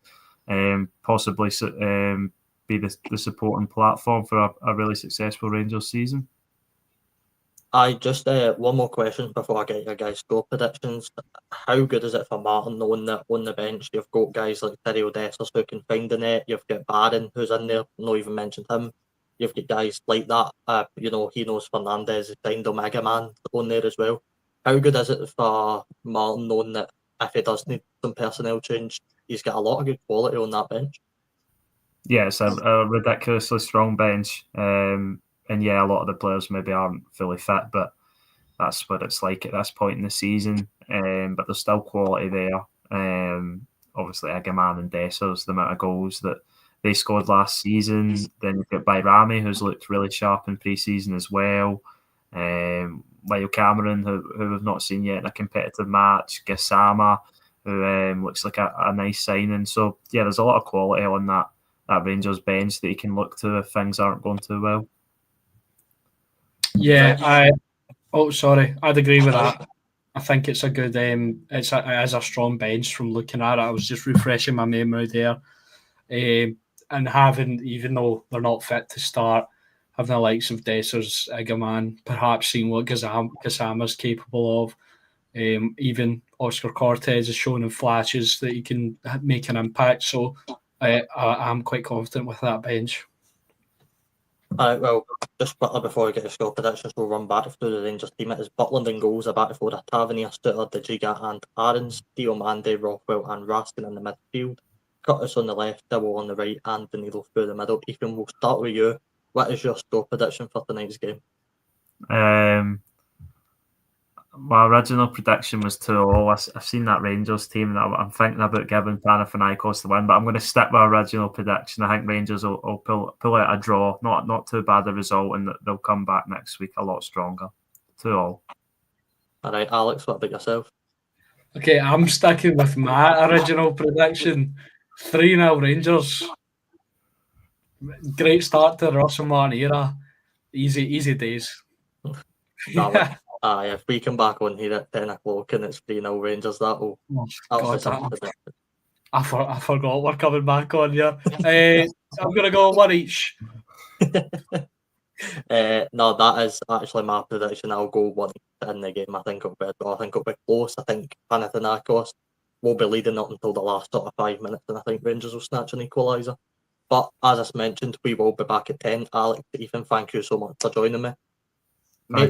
possibly be the supporting platform for a really successful Rangers season. I just one more question before I get your guys' score predictions. How good is it for Martin knowing that on the bench you've got guys like Dario Dessers who can find the net, you've got Barron who's in there, not even mentioned him. You've got guys like that. He knows Fernandez is signed Omega Man on there as well. How good is it for Martin knowing that if he does need some personnel change, he's got a lot of good quality on that bench? Yeah, it's a ridiculously strong bench. And yeah, a lot of the players maybe aren't fully fit, but that's what it's like at this point in the season. But there's still quality there. Obviously, Egeman and Dessers, the amount of goals that they scored last season. Then you've got Bayrami, who's looked really sharp in pre-season as well. Lyle Cameron, who we've not seen yet in a competitive match. Gassama, who looks like a nice signing. So yeah, there's a lot of quality on that Rangers bench that you can look to if things aren't going too well. Yeah, I'd agree with that. I think it's a good, it is a strong bench from looking at it. I was just refreshing my memory there. And having, even though they're not fit to start, having the likes of Dessers, Egeman, perhaps seeing what Gassama's capable of. Even Oscar Cortez is showing in flashes that he can make an impact. So I'm quite confident with that bench. Well, just quickly before we get to score predictions, we'll run back through the Rangers team. It is Butland in goals, a back four of Tavernier, Stutter, De Giga and Aarons, Diomande, Rothwell and Raskin in the midfield, Curtis on the left, Dibble on the right and Danilo through the middle. Ethan, we'll start with you. What is your score prediction for tonight's game? My original prediction was 2-0. I've seen that Rangers team and I'm thinking about giving Panathinaikos the win, but I'm going to stick with my original prediction. I think Rangers will pull out a draw, not too bad a result, and they'll come back next week a lot stronger. 2-0. All right, Alex, what about yourself? Okay, I'm sticking with my original prediction. 3-0 Rangers. Great start to the Russell Martin era. Easy days. If we come back on here at 10 o'clock and it's 3-0 Rangers, that'll I forgot we're coming back on here. I'm going to go one each. No, that is actually my prediction. I'll go one in the game. I think it'll be close. I think Panathinaikos will be leading up until the last sort of 5 minutes, and I think Rangers will snatch an equaliser. But as I mentioned, we will be back at 10. Alex, Ethan, thank you so much for joining me. No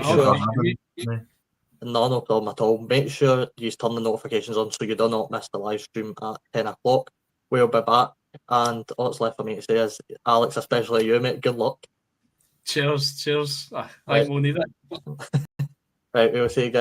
problem at all. Make sure you turn the notifications on so you do not miss the live stream at 10 o'clock. We'll be back, and all that's left for me to say is, Alex, especially you, mate, good luck. Cheers. I think we'll need it. Right, we'll see you guys.